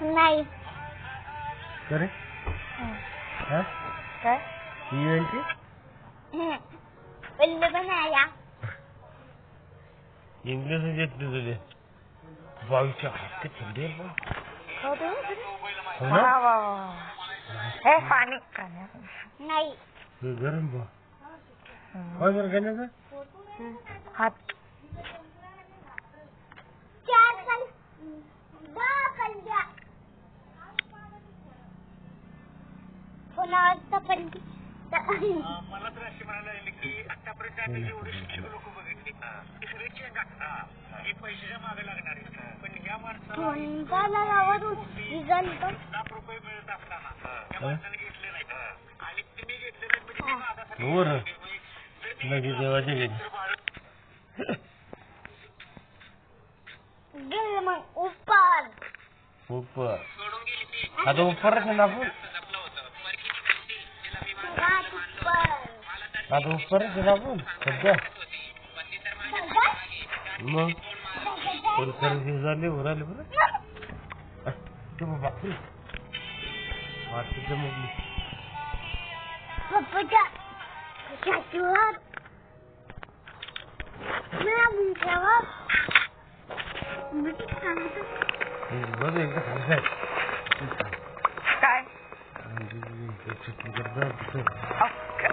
नाही. करे हाँ काय यूएनटी पहिले पण आया इंग्लिश में जेत तुझे बाईच्या हात थंडी आहे ना. वाह वाह वाह हे पानी नाही. गरम बा काय जर घेण्याचं हात चार कल दहा कलद्या पुन्हा पण मला तर अशी म्हणायला लागली की आतापर्यंत आम्ही एवढी शिक्षक लोक बघितली तिसऱ्याची ही पैशाच्या मागे लागणार पण या माणसाला ₹10 मिळत असताना त्या माणसाने घेतले नाही आणि तुम्ही घेतले नाही म्हणजे देवाचे गेले मग ऊपर ऊपर आता ऊपर ना आपण आता ऊपर ना आपण सध्या मग सर्विस झाले उराले बरं बापरे वाटत मग पप्पाच्या छातीवर मला मुंग्यावर बघ एकदा खायचं काय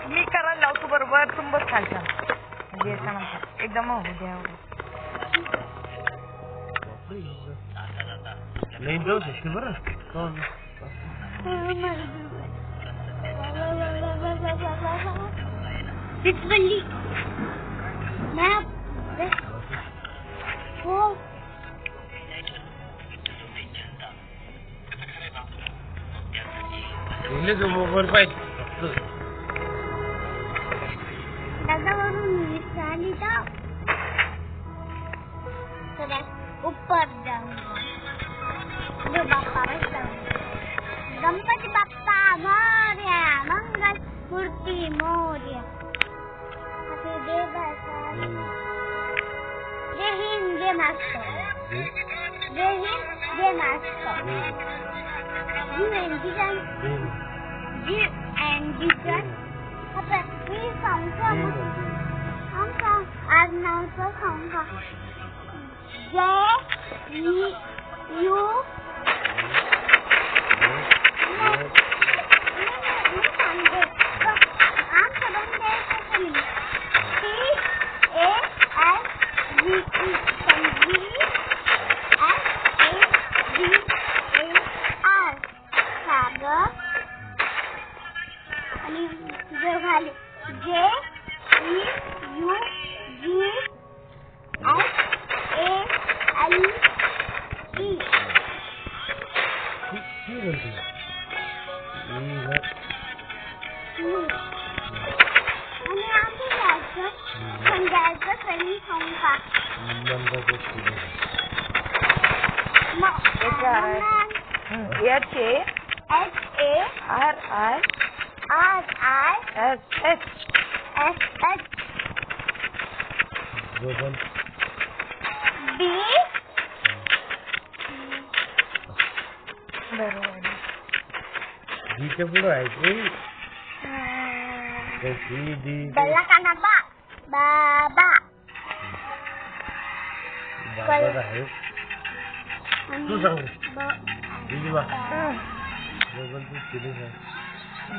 मी करायला लावतो बरोबर तुम्ही बस खालच्या एकदम होऊ द्या नाही जाऊ शकते बरं तिथली हो जो मोबाईल पाहिजे चाली जाओ ऊपर जाऊंगा जो बाप्पा गणपती बाप्पा मोरया मंगल मूर्ती मोरया जय हिंद जय महाराष्ट्र जय हिंद जय महाराष्ट्र आज नावचं खाऊंगा जय यू पुढे आहे बल्ला काना बाबा आहे तू सांग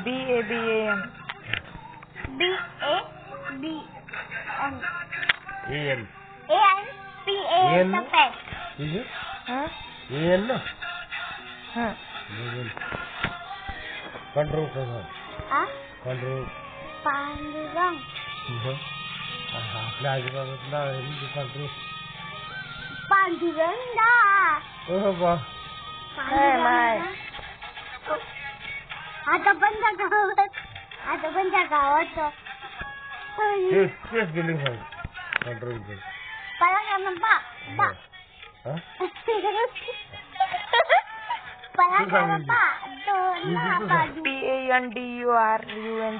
BABAM कंट्रोल करा कंट्रोल पांडुरंग आपल्या आजूबाजूला कंट्रोल पांडुरंगा बा आता पण त्या गावात तेच बिल्डिंग आहे कंट्रोल कर पळा ना बा पळा ना बा PANDURUNG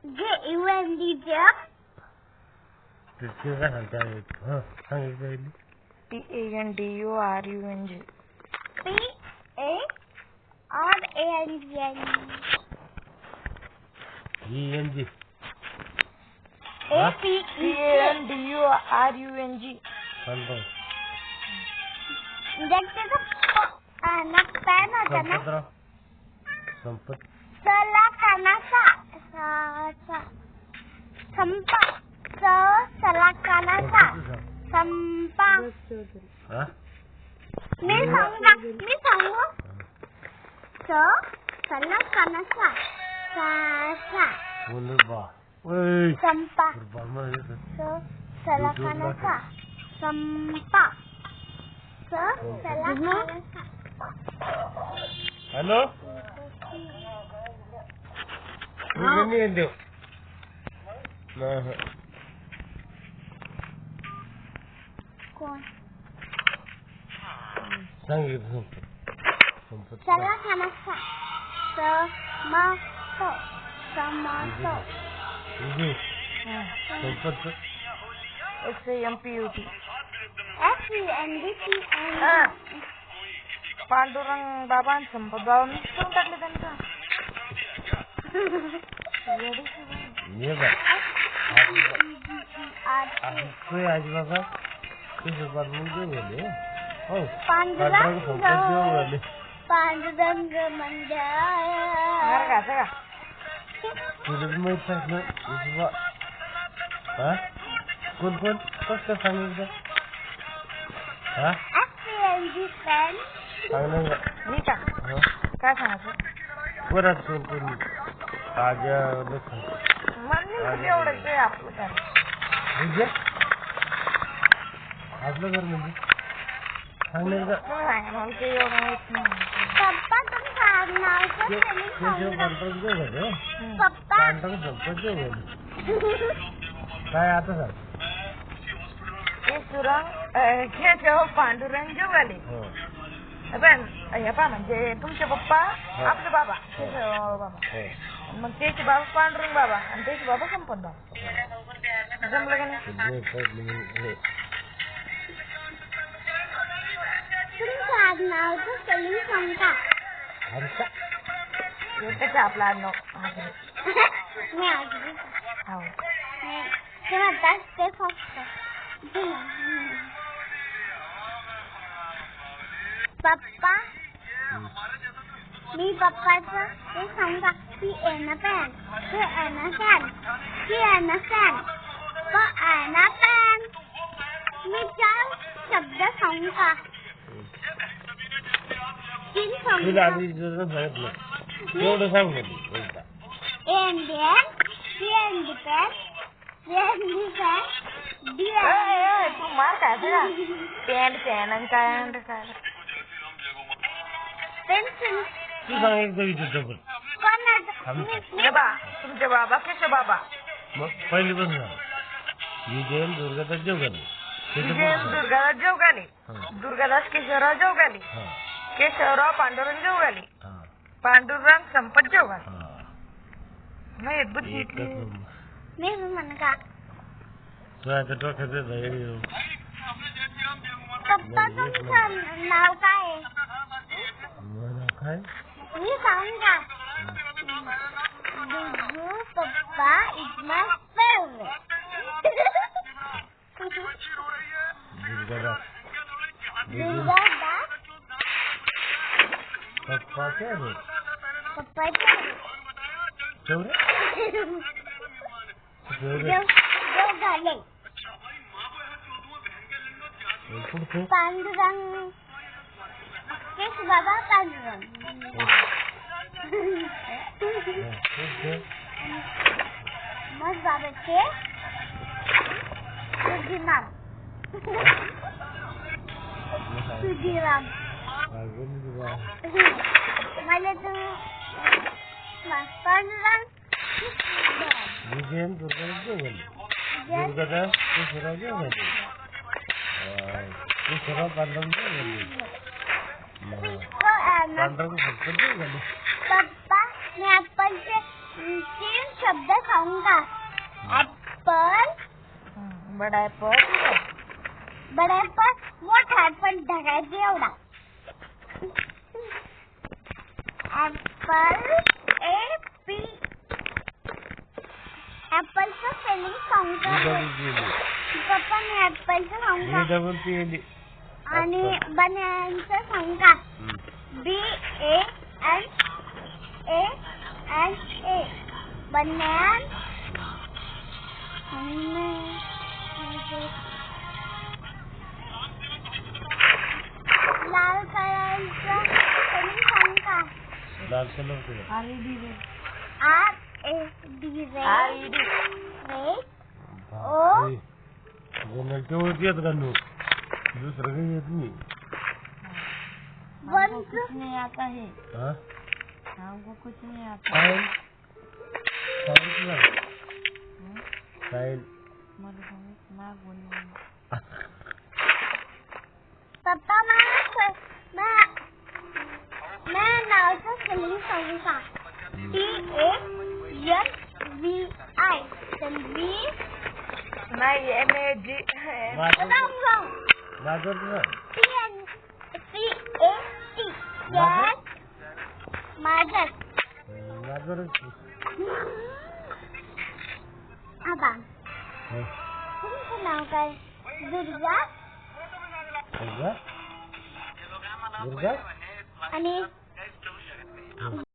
JUND ते काय सांगता सांगितलं PANDURUNG. ENG. PANDURUNG. संतोष. त्याचा ना पॅन होता ना संपत. सला कानाचा संपा सला कानाचा संपा. हा? मी सांगू सला कानाचा बा ओय संपा बा सला कानाचा संपा सला कानाचा. हॅलो मी देव कोण सांगितलं सला कानाचा समतो संपत SAMPUT. FENDPN. पांडुरंग बाबा आणि संपत बाबा मिक्स करून टाकले त्यांचं. ये बा आज बाबा तुझे बात मुझे बोले हो पांडुरंग संपत बोले पांडुरंग मंडळ का तुझं माहित आहे ना बा हा कोण कसं सांगितलं हा FENDPN. सांगणार मी का काय सांगायचं परत कोण आज एवढं ते आपलं काय म्हणजे आपलं घर म्हणजे सांगणार का ते एवढं माहित नाही. पप्पा तुमचं नावचं spelling सांगा. पप्पा काय आता सांग केशव पांडुरंग जोगाले. पण हे पा म्हणजे तुमचे पप्पा आपले बाबा केशव बाबा मग त्याचे बाबा पांडुरंग बाबा आणि त्याचे बाबा संपत बाबा. जमलं का नाही. तुमचं नावचं spelling सांगा. त्याचं आपलं आडनाव मी आजही हो ते म्हणतात ते फक्त पप्पा मी पप्पाचं ते सांगा. PAN pan PAN fan PAN fan PAN pan. मी 4 शब्द सांगा. 3 तुला सांगा. आधी सांगितलं एवढं सांग ANDN PANDPAN PANDPAN तू मार काय पॅन्ट पॅन आणि काय पेन्सिल तू सांग एकदा विचारतो हे बा तुमचे बाबा केशव बाबा मग पहिली पण सांग विजयन दुर्गादास जोगाले दुर्गादास जोगाले दुर्गादास केशवराव जोगाले केशवराव पांडुरंग जोगाले पांडुरंग संपत जोगाले. नाही बुद्धी मी म्हणका आता डोक्याचं पप्पा तुमचं नाव काय आहे. काय मी सांगा. Dudu Papa is my favorite. Durgadas पप्पा क्या रे पप्पा चौरे जोगाले पांडुरंग केश बाबा पांडुरंग मग बाबाचे सुधीराम सुधीराम मला तू पांडुरंग विजयन दुर्गादास जोगाले दुर्गादास केशवराव जोगाले केशवराव पांडुरंग जोगाले पांडुरंग संपत जोगाले. पप्पा मी ऍपलचे 3 शब्द सांगा. ऍपल बडा ऍपल बडा पण मोठा पण ढगाची एवढा. ऍपल AP ऍपलचं स्पेलिंग सांग पप्पा ऍपलचं सांग आणि बनानाचं सांग BANANA बनान लाल कलरचं स्पेलिंग सांग का? लाल कलर RED RAD O तेवढंच येत का नू दुसरं काही येत नाही. कुछ नहीं आता है. हाँ? हमको कुछ नहीं आता. साहिल साहिल पप्पा मैं नावचं स्पेलिंग सांगू का? TANVI तन्वी नहीं MAG. गाजर CAT माझ्यात गाजर आबा तुमचं नाव काय? दुर्गा दुर्गा आणि